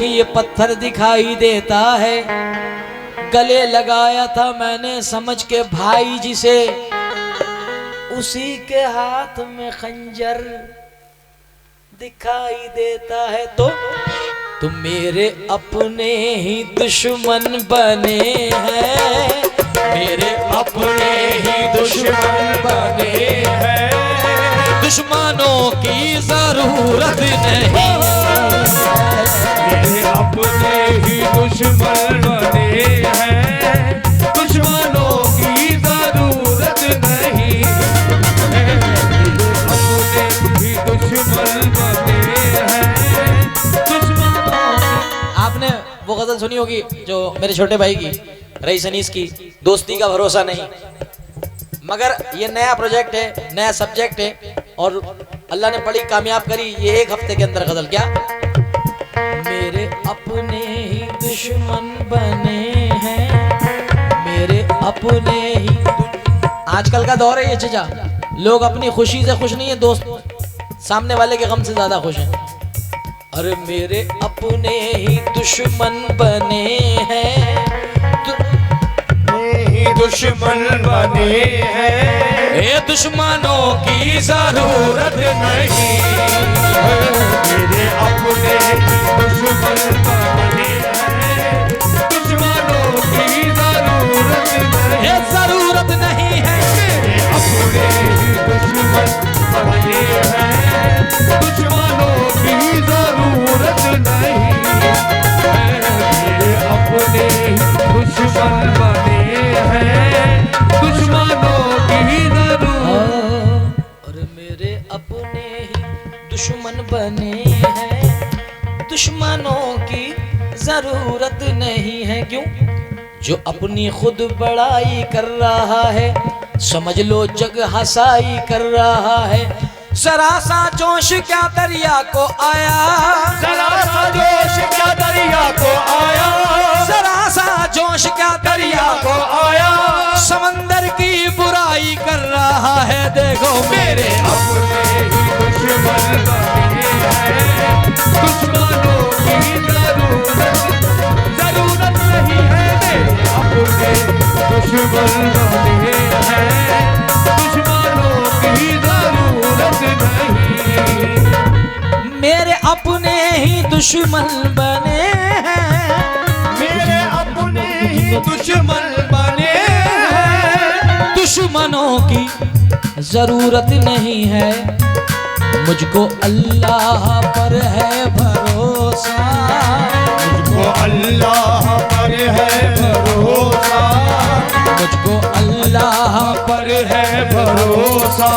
एक ये पत्थर दिखाई देता है, गले लगाया था मैंने समझ के भाई जिसे, उसी के हाथ में खंजर दिखाई देता है। तो तुम मेरे अपने ही दुश्मन बने हैं, मेरे अपने ही दुश्मन बने हैं, दुश्मनों की जरूरत नहीं, मेरे अपने ही दुश्मन बने हैं, दुश्मनों की जरूरत नहीं, मेरे अपने ही दुश्मन बने हैं, दुश्मनों। आपने वो गजल सुनी होगी जो मेरे छोटे भाई की, रईस अनीस की, दोस्ती का भरोसा नहीं। मगर ये नया प्रोजेक्ट है, नया सब्जेक्ट है, और अल्लाह ने बड़ी कामयाब करी ये एक हफ्ते के अंदर गजल। क्या मेरे अपने ही दुश्मन बने हैं, मेरे अपने ही। आजकल का दौर है ये चीजा, लोग अपनी खुशी से खुश नहीं है, दोस्त सामने वाले के गम से ज्यादा खुश हैं। अरे मेरे अपने ही दुश्मन बने हैं, दुश्मन बने हैं, ये दुश्मनों की जरूरत नहीं, मेरे अपने दुश्मन बने हैं, दुश्मनों की जरूरत नहीं, ये जरूरत नहीं है, मेरे अपने ही दुश्मन बने हैं, दुश्मनों की जरूरत नहीं, मेरे अपने ही दुश्मन बने हैं, दुश्मनों की जरूरत। और मेरे अपने ही दुश्मन बने हैं, दुश्मनों की जरूरत नहीं है। क्यों? जो अपनी खुद बड़ाई कर रहा है, समझ लो जग हंसाई कर रहा है। जरा सा जोश क्या दरिया को आया, जरा सा जोश क्या दरिया को आया, जरा सा जोश क्या दरिया को आया, समंदर की बुराई कर रहा है। देखो मेरे अपने ही दुश्मन बने हैं, दुश्मनों की जरूरत नहीं है, मेरे अपने दुश्मन बने हैं, दुश्मनों की जरूरत नहीं, मेरे अपने ही दुश्मन बने हैं, मेरे अपने ही दुश्मन बने हैं, दुश्मनों की जरूरत नहीं है। मुझको अल्लाह पर है भरोसा, मुझको अल्लाह पर है भरोसा, मुझको अल्लाह पर है भरोसा,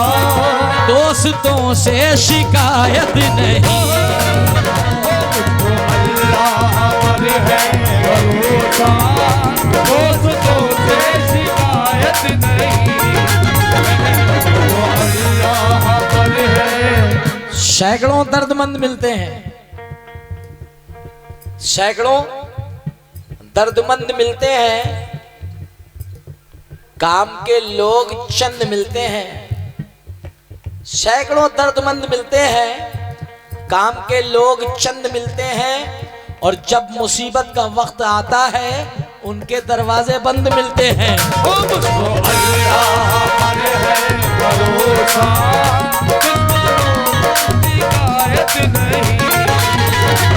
दोस्तों से शिकायत नहीं, मुझको अल्लाह पर है भरोसा, दोस्तों से शिकायत नहीं, मुझको अल्लाह पर है। सैकड़ों दर्दमंद मिलते हैं, सैकड़ों दर्दमंद मिलते हैं, काम के लोग चंद मिलते हैं। सैकड़ों दर्दमंद मिलते हैं, काम के लोग चंद मिलते हैं, और जब मुसीबत का वक्त आता है उनके दरवाजे बंद मिलते हैं। ओ मुझको अल्लाह पर है भरोसा, शिकायत नहीं,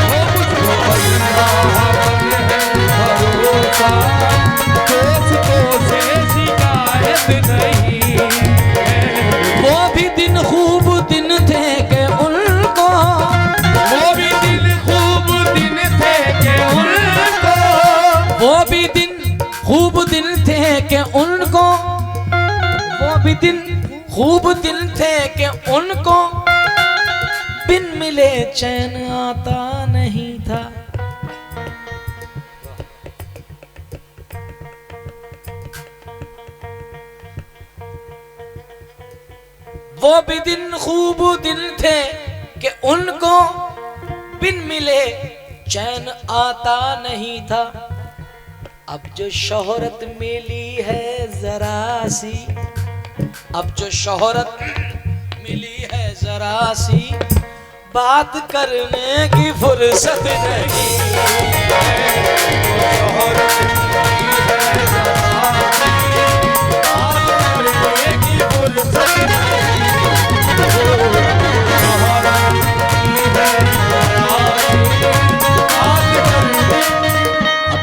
ओ मुझको अल्लाह पर है भरोसा, दोस्तों से शिकायत नहीं, वो भी दिन खूब दिन थे कि उनको, वो भी दिन खूब दिन थे कि उनको, वो भी दिन खूब दिन थे कि उनको, वो भी दिन खूब दिन थे कि उनको, बिन मिले चैन आता नहीं था। वो भी दिन खूब दिन थे कि उनको बिन मिले चैन आता नहीं था। अब जो शोहरत मिली है जरा सी, अब जो शोहरत मिली है जरा सी, बात करने की फुर्सत नहीं।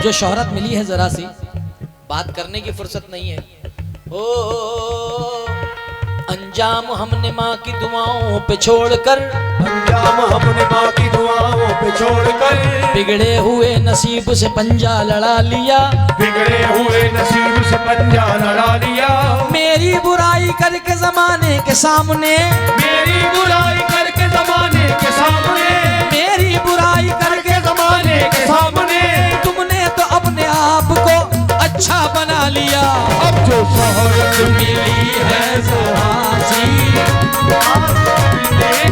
जो शोहरत मिली है जरा सी, बात करने की फुर्सत नहीं है। ओ अंजाम हमने माँ की दुआओं पे छोड़कर, अंजाम हमने माँ की दुआओं पे छोड़कर, बिगड़े हुए नसीब से पंजा लड़ा लिया, बिगड़े हुए नसीब से पंजा लड़ा लिया। मेरी बुराई करके जमाने के सामने, मेरी बुराई करके जमाने के सामने, मेरी बुराई करके जमाने के सामने, तुमने तो अपने आप को अच्छा बना लिया। अब जो शोहरत मिली है जहासी,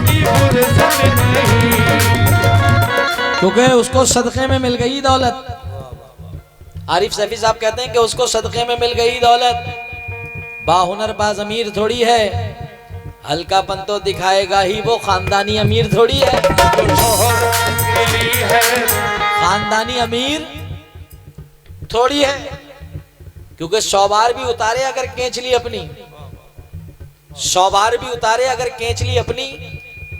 की फुर्सत नहीं, क्योंकि उसको सदक़े में मिल गई दौलत। आरिफ सैफी साहब कहते हैं कि उसको सदक़े में मिल गई दौलत। बाहुनर बाज अमीर थोड़ी है, हल्कापन तो दिखाएगा ही, वो खानदानी अमीर थोड़ी है। जो शोहरत मिली है, खानदानी अमीर थोड़ी है, क्योंकि 100 बार भी उतारे अगर केंचली अपनी, 100 बार भी उतारे अगर केंचली अपनी,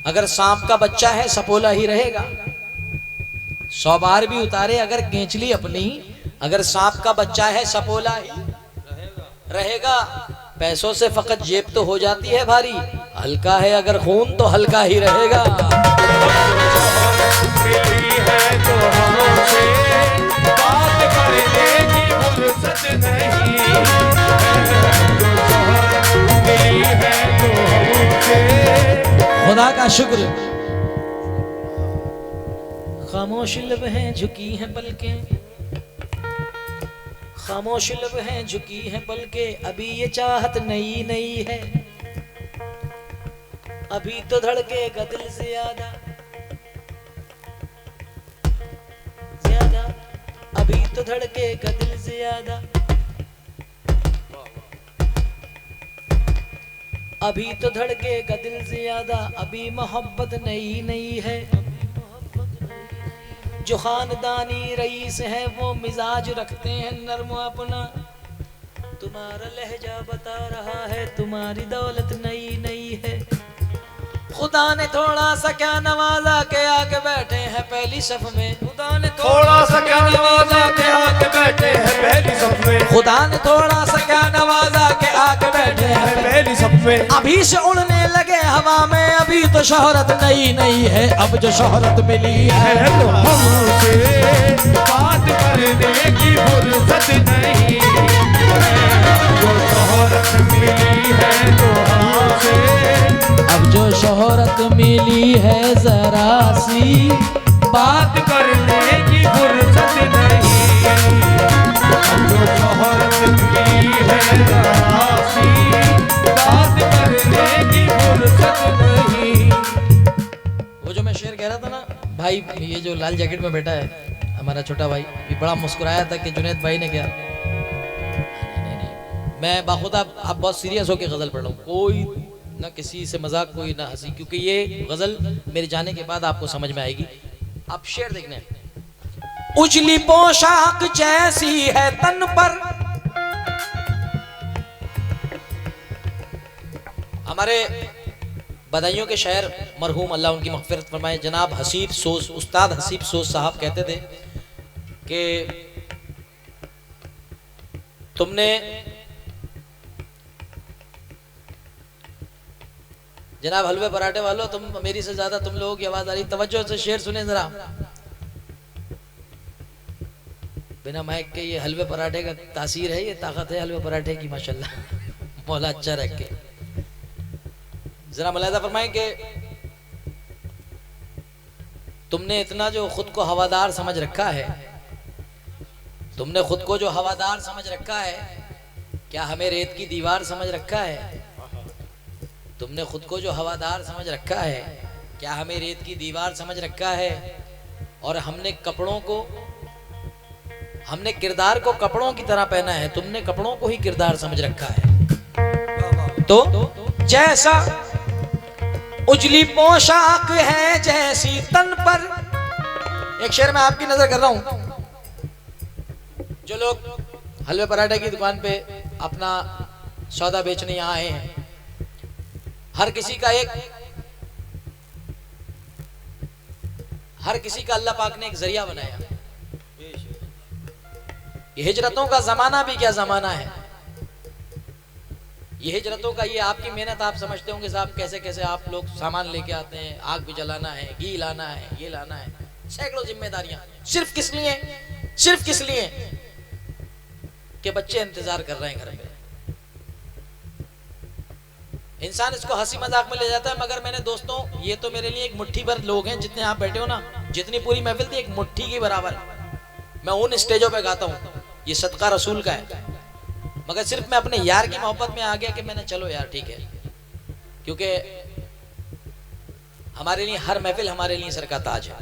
अगर सांप का बच्चा है सपोला ही रहेगा। 100 बार भी उतारे अगर केंचली अपनी, अगर सांप का बच्चा है सपोला ही रहेगा। पैसों से फकत जेब तो हो जाती है भारी, हल्का है अगर खून तो हल्का ही रहेगा। मिली है तो हमसे बात करने की फुर्सत नहीं, जो शोहरत मिली है तो हमसे। खुदा का शुक्र, खामोश लब हैं झुकी हैं पलकें, खामोश लब हैं झुकी हैं पलकें, अभी ये चाहत नई नई है, अभी तो धड़केगा दिल ज्यादा ज्यादा, अभी तो धड़केगा दिल ज्यादा, अभी तो धड़केगा दिल ज्यादा, अभी मोहब्बत नई नई है। जो खानदानी रईस है वो मिजाज रखते हैं नर्म अपना, तुम्हारा लहजा बता रहा है तुम्हारी दौलत नई नई है। खुदा ने थोड़ा सा क्या नवाजा के आके बैठे हैं पहली सफ में, खुदा ने थोड़ा सा क्या नवाजा के आके बैठे हैं पहली सफ में, खुदा ने थोड़ा सा क्या नवाजा के आके बैठे हैं पहली सफ में। अभी से उड़ने लगे हवा में, अभी तो शोहरत नई नई है, अब जो शोहरत मिली है तो हमसे बात करने की फुर्सत नहीं, जो शोहरत मिली है तो हमसे। अब जो शोहरत मिली है जरा सी, बात करने की फुर्सत नहीं, अब जो शोहरत मिली है जरा सी, बात करने की फुर्सत नहीं। वो जो मैं शेर कह रहा था ना भाई, ये जो लाल जैकेट में बैठा है हमारा छोटा भाई, ये बड़ा मुस्कुराया था कि जुनैद भाई ने क्या। मैं बाखुदा आप बहुत सीरियस होकर गजल पढ़ रहा हूँ, कोई ना किसी से मजाक कोई ना हंसी, क्योंकि ये गजल मेरे जाने के बाद आपको समझ में आएगी। आप शेर देखने, उजली पोशाक जैसी है तन पर, हमारे बधाइयों के शायर मरहूम अल्लाह उनकी मग़फ़िरत फरमाए जनाब हसीब सोज, उस्ताद हसीब सोज साहब कहते थे कि तुमने जनाब हलवे पराठे वालों, तुम मेरी से ज्यादा तुम लोगों की आवाज आ रही, तवज्जो से शेर सुने जरा। बिना माइक के ये हलवे पराठे का तासीर है, ये ताकत है हलवे पराठे की माशाल्लाह, मौला अच्छा रखे। जरा मुलाहिजा फरमाएं कि तुमने इतना जो खुद को हवादार समझ रखा है, तुमने खुद को जो हवादार समझ रखा है, क्या हमें रेत की दीवार समझ रखा है? तुमने खुद को जो हवादार समझ रखा है, क्या हमें रेत की दीवार समझ रखा है? और हमने कपड़ों को, हमने किरदार को कपड़ों की तरह पहना है, तुमने कपड़ों को ही किरदार समझ रखा है। तो जैसा उजली पोशाक है जैसी तन पर, एक शेर में आपकी नजर कर रहा हूं, जो लोग हलवे पराठे की दुकान पे अपना सौदा बेचने यहाँ आए हैं, हर किसी का अल्लाह पाक ने एक जरिया बनाया। ये हिजरतों का जमाना भी क्या जमाना है। ये हिजरतों का, ये आपकी मेहनत, आप समझते होंगे साहब कैसे कैसे आप लोग सामान लेके आते हैं, आग भी जलाना है, घी लाना है, ये लाना है, सैकड़ों जिम्मेदारियां। सिर्फ किस लिए? सिर्फ किस लिए कि बच्चे इंतजार कर रहे हैं घर में। इंसान इसको हंसी मजाक में ले जाता है, मगर मैंने दोस्तों, ये तो मेरे लिए एक मुट्ठी भर लोग हैं जितने आप बैठे हो ना, जितनी पूरी महफिल थी एक मुट्ठी के बराबर। मैं उन स्टेजों पे गाता हूँ, ये सदका रसूल का है, मगर सिर्फ मैं अपने यार की मोहब्बत में आ गया कि मैंने चलो यार ठीक है, क्योंकि हमारे लिए हर महफिल हमारे लिए सर का ताज है।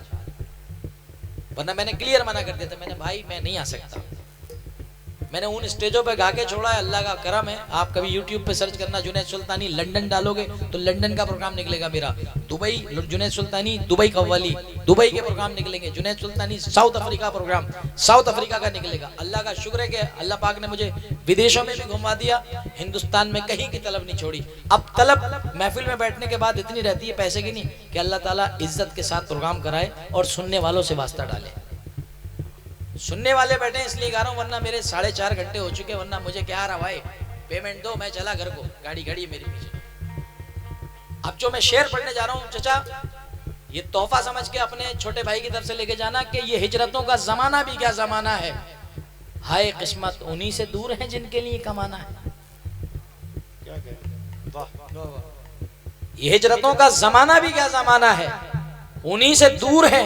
वरना मैंने क्लियर मना कर दिया था, मैंने भाई मैं नहीं आ सकता। मैंने उन स्टेजों पे गा के छोड़ा है, अल्लाह का करम है। आप कभी YouTube पे सर्च करना जुनैद सुल्तानी लंदन डालोगे तो लंदन का प्रोग्राम निकलेगा मेरा। Dubai Junaid Sultani Dubai qawwali, Dubai के प्रोग्राम निकलेंगे। Junaid Sultani South Africa program South Africa का निकलेगा। अल्लाह का शुक्र है कि अल्लाह पाक ने मुझे विदेशों में भी घुमा दिया, हिंदुस्तान में कहीं की तलब नहीं छोड़ी। अब तलब महफिल में बैठने के बाद इतनी रहती है पैसे की नहीं, कि अल्लाह ताला इज्जत के साथ प्रोग्राम कराए और सुनने वालों से वास्ता डाले। सुनने वाले बैठे इसलिए गा रहा हूं, वरना मेरे 4.5 घंटे हो चुके, वरना मुझे क्या रहा भाई, पेमेंट दो, मैं चला घर को, गाड़ी खड़ी है मेरे पीछे। अब जो मैं शेर पढ़ने जा रहा हूं चचा, ये तोहफा समझ के अपने छोटे भाई की तरफ से लेके जाना कि ये हिजरतों का जमाना भी क्या जमाना है। हाय किस्मत उन्हीं से दूर है जिनके लिए कमाना है। ये हिजरतों का जमाना भी क्या जमाना है, उन्हीं से दूर है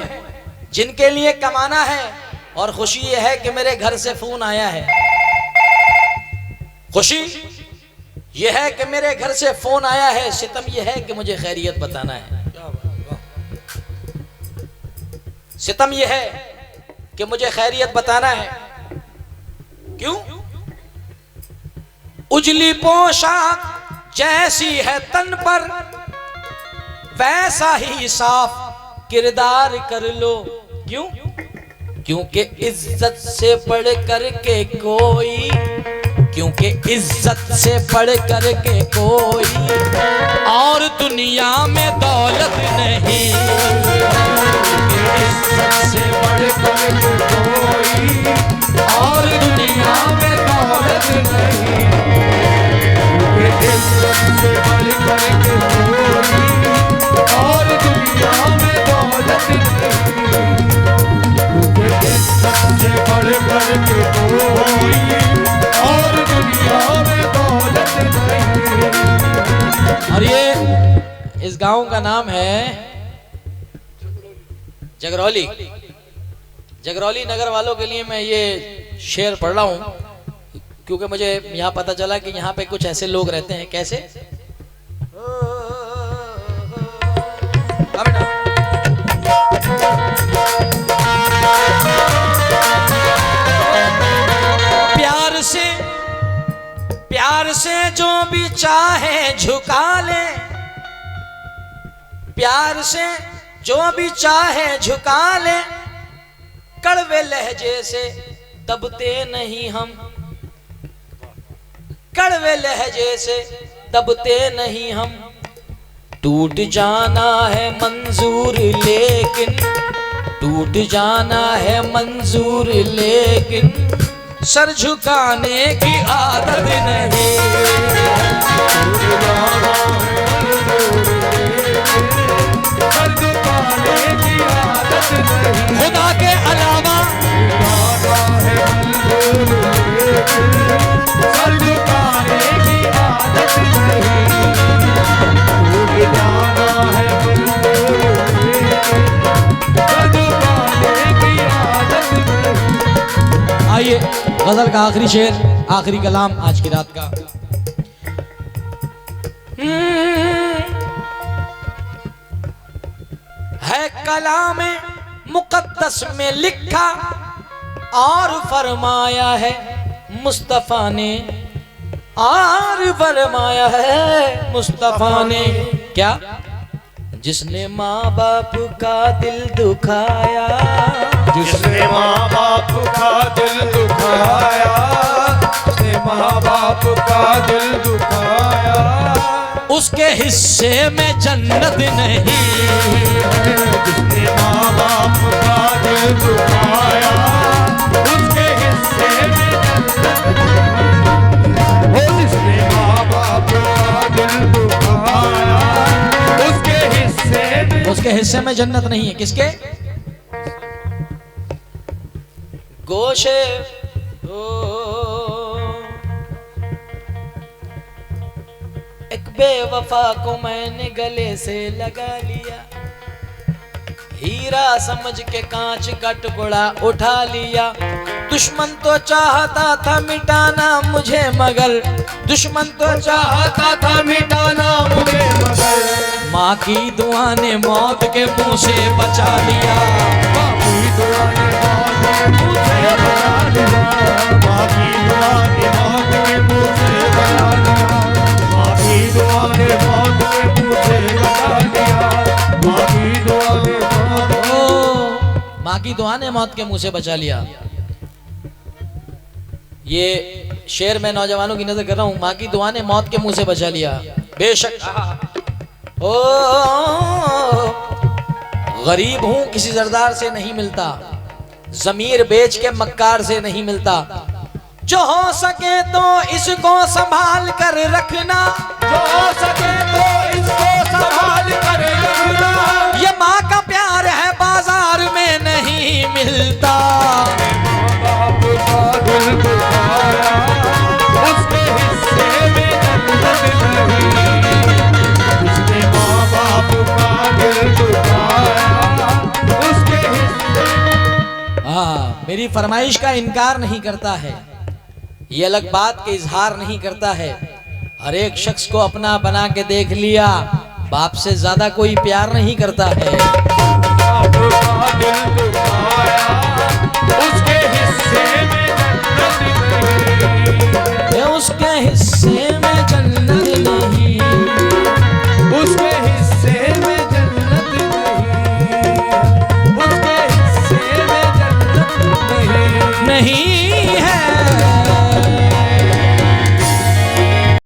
जिनके लिए कमाना है। और खुशी ये है कि मेरे घर से फोन आया है, खुशी ये है कि मेरे घर से फोन आया है, सितम ये है कि muझे खैरियत बताना है। सितम ये है कि मुझे खैरियत बताना है। क्यों? उजली पोशाक जैसी है तन पर, वैसा ही साफ किरदार कर लो। क्यों? क्योंकि इज्जत से बढ़ कर के कोई, क्योंकि इज्जत से बढ़ कर के कोई और दुनिया में दौलत नहीं। इज्जत से बढ़ कर के कोई और दुनिया में दौलत नहीं। इज्जत से बढ़ कर के कोई और दुनिया में दौलत नहीं। सबसे बढ़ कर के कोई और दुनिया में दौलत नहीं। और ये इस गांव का नाम है जगरौली। जगरौली नगर वालों के लिए मैं ये शेर पढ़ रहा हूं, क्योंकि मुझे यहाँ पता चला कि यहाँ पे कुछ ऐसे लोग रहते हैं। कैसे? प्यार से जो भी चाहे झुका ले, प्यार से जो भी चाहे झुका ले, कड़वे लहजे से दबते नहीं हम, कड़वे लहजे से दबते नहीं हम। टूट जाना है मंजूर लेकिन, टूट जाना है मंजूर लेकिन सर झुकाने की आदत नहीं। सर झुकाने की आदत नहीं। खुदा के अलावा सर झुकाने की आदत नहीं। आइए गजल का आखिरी शेर, आखिरी कलाम आज की रात का। है कलाम मुकद्दस में लिखा और फरमाया है मुस्तफा ने, और फरमाया है मुस्तफा ने। क्या? जिसने माँ बाप का दिल दुखाया, जिसने माँ बाप का दिल दुखाया, जिसने माँ बाप का दिल दुखाया, उसके हिस्से में जन्नत नहीं। जिसने माँ बाप का दिल दुखाया, उसके हिस्से में हिस्से में जन्नत नहीं है। किसके? गोशे एक बेवफा को मैंने गले से लगा लिया, हीरा समझ के कांच का टुकड़ा उठा लिया। दुश्मन तो चाहता था मिटाना मुझे मगर, दुश्मन तो चाहता था मिटाना मुझे मगर, माँ की दुआ ने मौत के मुंह से बचा लिया। माँ की दुआ ने मौत के मुंह से बचा लिया। माँ की दुआ ने मौत के मुंह से बचा लिया। माँ की दुआ ने मौत के मुंह से बचा लिया। माँ की दुआ ने माँ की दुआ ने मौत के मुंह से बचा लिया। ये शेर मैं नौजवानों की नजर कर रहा हूं। माँ की दुआ ने मौत के मुंह से बचा लिया। बेशक ओ गरीब हूं किसी जरदार से नहीं मिलता, जमीर बेच के मक्कार से नहीं मिलता। जो हो सके तो इसको संभाल कर रखना, जो हो सके तो इसको संभाल कर रखना। ये माँ का प्यार है बाजार में नहीं मिलता। बाप का दिल दुखाया, उसके हिस्से में जन्नत नहीं। उसने माँ बाप का दिल दुखाया, उसके हिस्से। मेरी फरमाइश का इनकार नहीं करता है, ये अलग बात के इजहार नहीं करता है। हर एक शख्स को अपना बना के देख लिया, बाप से ज्यादा कोई प्यार नहीं करता है। बाप का दिल दुखाया,